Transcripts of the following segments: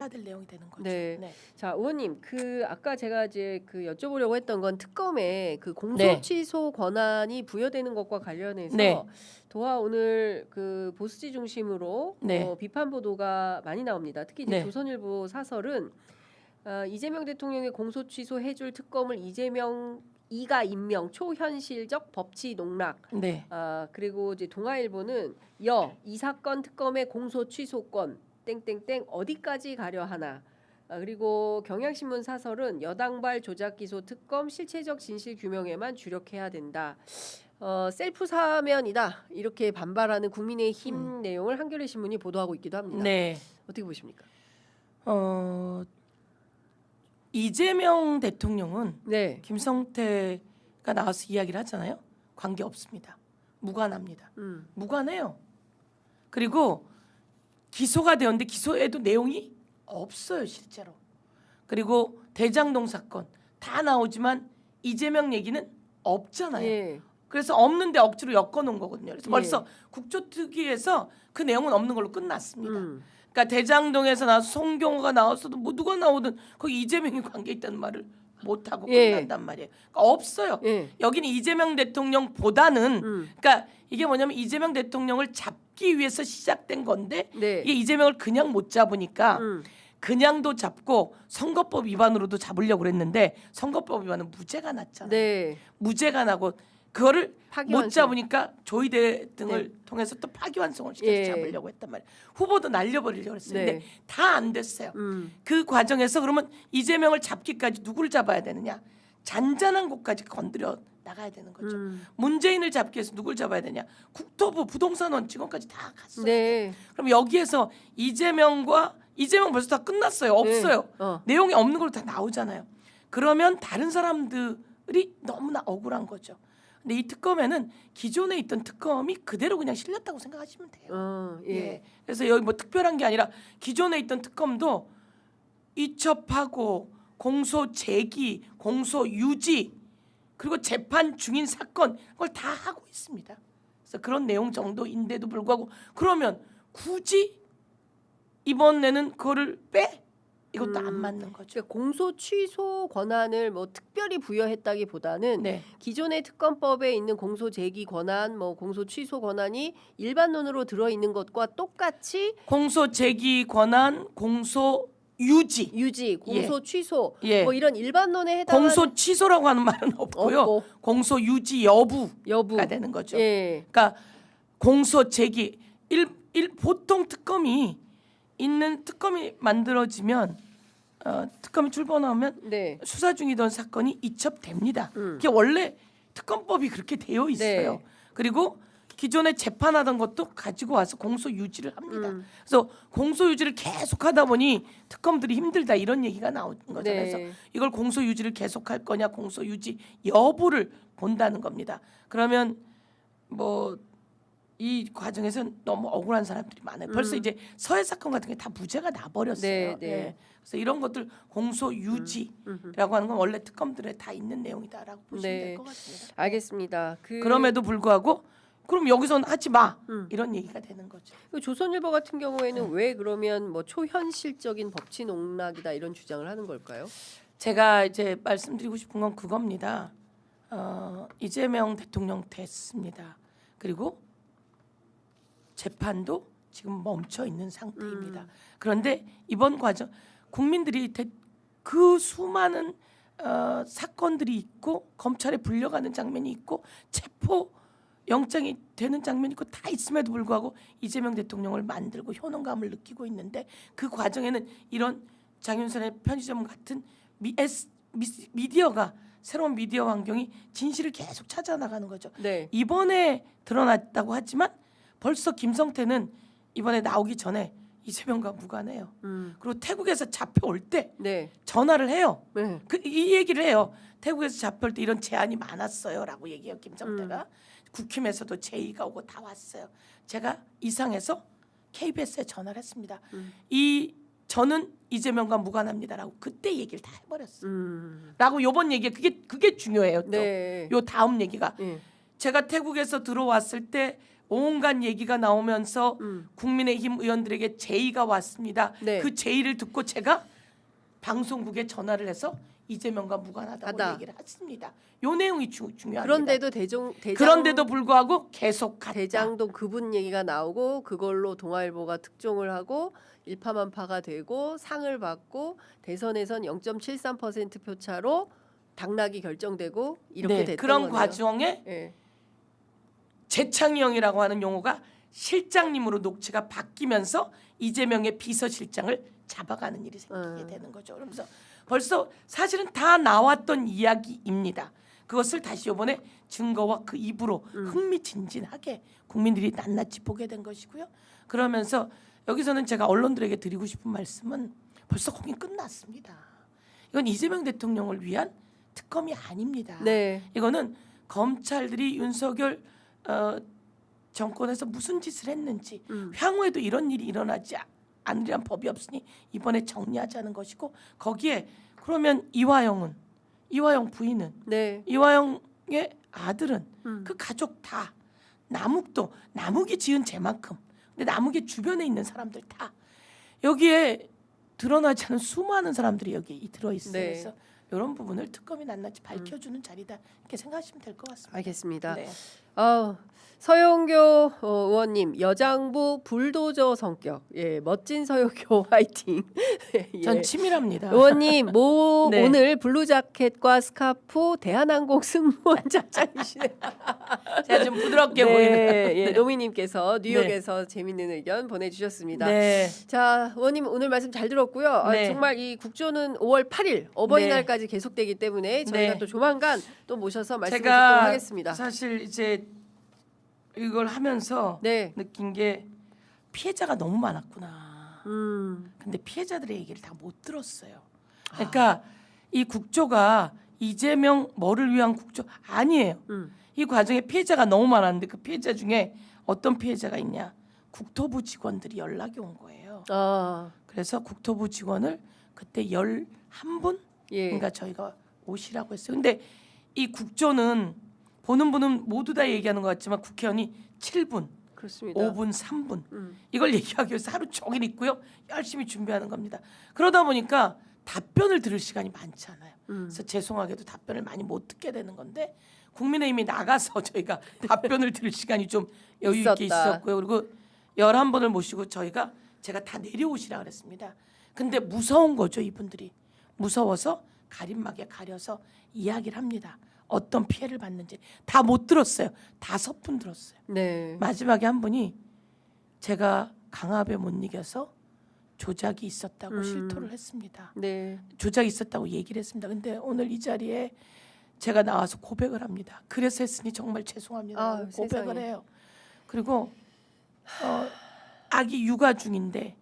처리가 될 내용이 되는 거죠. 네. 네. 자, 의원님, 그 아까 제가 이제 그 여쭤보려고 했던 건 특검에 그 공소 네. 취소 권한이 부여되는 것과 관련해서 네. 도하 오늘 그 보수지 중심으로 네. 비판 보도가 많이 나옵니다. 특히 이제 네. 조선일보 사설은 이재명 대통령의 공소 취소 해줄 특검을 이재명 이가 임명 초현실적 법치 농락. 네. 그리고 이제 동아일보는 이 사건 특검의 공소 취소권 땡땡땡 어디까지 가려 하나. 그리고 경향신문 사설은 여당발 조작 기소 특검 실체적 진실 규명에만 주력해야 된다. 셀프 사면이다 이렇게 반발하는 국민의힘 내용을 한겨레 신문이 보도하고 있기도 합니다. 네. 어떻게 보십니까? 이재명 대통령은 네. 김성태가 나와서 이야기를 하잖아요. 관계 없습니다. 무관합니다. 무관해요. 그리고 기소가 되었는데 기소에도 내용이 없어요, 실제로. 그리고 대장동 사건 다 나오지만 이재명 얘기는 없잖아요. 예. 그래서 없는데 억지로 엮어놓은 거거든요. 그래서 예. 벌써 국조특위에서 그 내용은 없는 걸로 끝났습니다. 그러니까 대장동에서 나와서 송경호가 나왔어도 뭐 누가 나오든 거기 이재명이 관계 있다는 말을 못 하고 예. 끝난단 말이에요. 그러니까 없어요. 예. 여기는 이재명 대통령보다는 그러니까 이게 뭐냐면 이재명 대통령을 잡기 위해서 시작된 건데 네. 이게 이재명을 그냥 못 잡으니까 그냥도 잡고 선거법 위반으로도 잡으려고 그랬는데 선거법 위반은 무죄가 났잖아요. 네. 무죄가 나고 그거를 못 파기환송. 잡으니까 조의대 등을 통해서 또 파기환송을 시켜서 예. 잡으려고 했단 말이에요. 후보도 날려버리려고 했어요. 네. 근데 다 안 됐어요. 그 과정에서 그러면 이재명을 잡기까지 누구를 잡아야 되느냐. 잔잔한 곳까지 건드려 나가야 되는 거죠. 문재인을 잡기 위해서 누굴 잡아야 되냐. 국토부 부동산원 직원까지 다 갔어요. 네. 그럼 여기에서 이재명 벌써 다 끝났어요. 없어요. 네. 내용이 없는 걸로 다 나오잖아요. 그러면 다른 사람들이 너무나 억울한 거죠. 근데 이 특검에는 기존에 있던 특검이 그대로 그냥 실렸다고 생각하시면 돼요. 예. 예. 그래서 여기 뭐 특별한 게 아니라 기존에 있던 특검도 이첩하고 공소 제기, 공소 유지 그리고 재판 중인 사건 그걸 다 하고 있습니다. 그래서 그런 내용 정도인데도 불구하고 그러면 굳이 이번에는 그거를 빼? 이것도 안 맞는 거죠. 그러니까 공소 취소 권한을 뭐 특별히 부여했다기보다는 네. 기존의 특검법에 있는 공소 제기 권한, 뭐 공소 취소 권한이 일반론으로 들어 있는 것과 똑같이 공소 제기 권한, 공소 유지, 공소 취소, 예. 뭐 이런 일반론에 해당하는 공소 취소라고 하는 말은 없고요. 없고. 공소 유지 여부가 여부. 되는 거죠. 예. 그러니까 공소 제기 보통 특검이 만들어지면 특검이 출범하면 네. 수사 중이던 사건이 이첩됩니다. 그게 원래 특검법이 그렇게 되어 있어요. 네. 그리고 기존에 재판하던 것도 가지고 와서 공소 유지를 합니다. 그래서 공소 유지를 계속하다 보니 특검들이 힘들다 이런 얘기가 나오는 거잖아요. 네. 그래서 이걸 공소 유지를 계속할 거냐 공소 유지 여부를 본다는 겁니다. 그러면 뭐 이 과정에서 너무 억울한 사람들이 많아요. 벌써 이제 서해 사건 같은 게 다 무죄가 나버렸어요. 네, 네. 예. 그래서 이런 것들 공소 유지라고 하는 건 원래 특검들에 다 있는 내용이다라고 보시면 네. 될 것 같습니다. 알겠습니다. 그럼에도 불구하고 그럼 여기서는 하지 마 이런 얘기가 되는 거죠. 조선일보 같은 경우에는 왜 그러면 뭐 초현실적인 법치 농락이다 이런 주장을 하는 걸까요? 제가 이제 말씀드리고 싶은 건 그겁니다. 이재명 대통령 됐습니다. 그리고 재판도 지금 멈춰 있는 상태입니다. 그런데 이번 과정 국민들이 그 수많은 사건들이 있고 검찰에 불려가는 장면이 있고 체포 영장이 되는 장면이 있고 다 있음에도 불구하고 이재명 대통령을 만들고 효능감을 느끼고 있는데 그 과정에는 이런 장윤선의 편의점 같은 미디어가 새로운 미디어 환경이 진실을 계속 찾아 나가는 거죠. 네. 이번에 드러났다고 하지만 벌써 김성태는 이번에 나오기 전에 이재명과 무관해요. 그리고 태국에서 잡혀올 때 네. 전화를 해요. 네. 이 얘기를 해요. 태국에서 잡혀올 때 이런 제안이 많았어요라고 얘기해요. 김성태가. 국힘에서도 제의가 오고 다 왔어요. 제가 이상해서 KBS에 전화를 했습니다. 저는 이재명과 무관합니다라고 그때 얘기를 다 해버렸어요. 라고 요번 얘기 그게 중요해요. 또. 네. 요 다음 얘기가 네. 제가 태국에서 들어왔을 때 온갖 얘기가 나오면서 음. 국민의힘 의원들에게 제의가 왔습니다. 네. 그 제의를 듣고 제가 방송국에 전화를 해서 이재명과 무관하다고 하다. 얘기를 했습니다. 요 내용이 중요합니다. 그런데도 그런데도 불구하고 계속 갔다. 대장동 그분 얘기가 나오고 그걸로 동아일보가 특종을 하고 일파만파가 되고 상을 받고 대선에선 0.73% 표차로 당락이 결정되고 이렇게 네, 됐던 그런 거네요. 과정에 예. 재창희 형이라고 하는 용어가 실장님으로 녹취가 바뀌면서 이재명의 비서실장을 잡아가는 일이 생기게 되는 거죠. 그러면서 벌써 사실은 다 나왔던 이야기입니다. 그것을 다시 이번에 증거와 그 입으로 흥미진진하게 국민들이 낱낱이 보게 된 것이고요. 그러면서 여기서는 제가 언론들에게 드리고 싶은 말씀은 벌써 거긴 끝났습니다. 이건 이재명 대통령을 위한 특검이 아닙니다. 네. 이거는 검찰들이 윤석열 정권에서 무슨 짓을 했는지 향후에도 이런 일이 일어나지 않으리란 법이 없으니 이번에 정리하자는 것이고 거기에 그러면 이화영 부인은 네. 이화영의 아들은 그 가족 다 남욱이 지은 죄만큼 근데 남욱의 주변에 있는 사람들 다 여기에 드러나지 않은 수많은 사람들이 여기 들어있어요. 네. 그래서 이런 부분을 특검이 낱낱이 밝혀주는 자리다 이렇게 생각하시면 될 것 같습니다. 알겠습니다. 네. 서영교 의원님 여장부 불도저 성격. 예, 멋진 서영교 화이팅. 예. 전 치밀합니다. 의원님 네. 오늘 블루 자켓과 스카프 대한항공 승무원 착장이시네요. 제가 좀 부드럽게 네, 보이는. 예, 노미님께서 뉴욕에서 재밌는 의견 보내주셨습니다. 네. 자, 의원님 오늘 말씀 잘 들었고요. 네. 정말 이 국조는 5월 8일 어버이날까지 계속되기 때문에 저희가 네. 또 조만간 또 모셔서 말씀을 듣도록 제가 하겠습니다. 사실 이제 이걸 하면서 네. 느낀 게 피해자가 너무 많았구나. 음. 근데 피해자들의 얘기를 다 못 들었어요. 그러니까 이 국조가 이재명 뭐를 위한 국조 아니에요. 이 과정에 피해자가 너무 많았는데 그 피해자 중에 어떤 피해자가 있냐? 국토부 직원들이 연락이 온 거예요. 그래서 국토부 직원을 그때 11분? 예. 그러니까 저희가 오시라고 했어요. 근데 이 국조는 보는 분은 모두 다 얘기하는 것 같지만 국회의원이 7분, 그렇습니다. 5분, 3분 이걸 얘기하기 위해서 하루 종일 있고요. 열심히 준비하는 겁니다. 그러다 보니까 답변을 들을 시간이 많지 않아요. 그래서 죄송하게도 답변을 많이 못 듣게 되는 건데 국민의힘이 나가서 저희가 답변을 들을 시간이 좀 여유 있게 있었고요. 그리고 11분을 모시고 제가 다 내려오시라 그랬습니다. 근데 무서운 거죠. 이분들이. 무서워서 가림막에 가려서 이야기를 합니다. 어떤 피해를 받는지 다 못 들었어요. 5분 들었어요. 네. 마지막에 한 분이 제가 강압에 못 이겨서 조작이 있었다고 실토를 했습니다. 네. 조작이 있었다고 얘기를 했습니다. 근데 오늘 이 자리에 제가 나와서 고백을 합니다. 그래서 했으니 정말 죄송합니다. 고백을 세상에. 해요. 그리고 아기 육아 중인데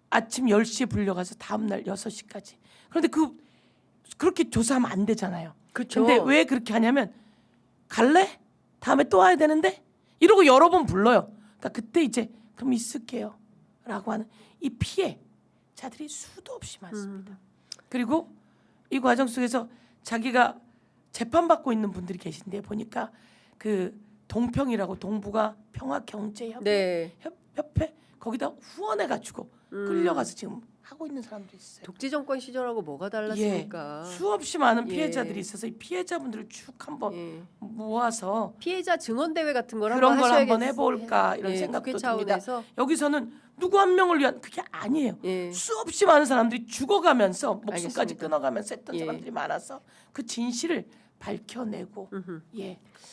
아침 10시에 불려가서 다음날 6시까지. 그런데 그렇게 조사하면 안 되잖아요. 그렇죠. 근데 왜 그렇게 하냐면 갈래? 다음에 또 와야 되는데 이러고 여러 번 불러요. 그러니까 그때 이제 그럼 있을게요 라고 하는 이 피해자들이 수도 없이 많습니다. 그리고 이 과정 속에서 자기가 재판받고 있는 분들이 계신데 보니까 그 동평이라고 동북아 평화경제협회 네. 협회 거기다 후원해가지고 끌려가서 지금 하고 있는 사람도 있어요. 독재 정권 시절하고 뭐가 달랐습니까? 수없이 많은 예. 피해자들이 있어서 이 피해자분들을 쭉 한번 예. 모아서 피해자 증언 대회 같은 걸 그런 걸 하셔야겠- 한번 해볼까 이런 예, 생각도 국회 듭니다. 차원에서 여기서는 누구 한 명을 위한 그게 아니에요. 예. 수없이 많은 사람들이 죽어가면서 목숨까지 알겠습니다. 끊어가면서 했던 예. 사람들이 많아서 그 진실을 밝혀내고 예.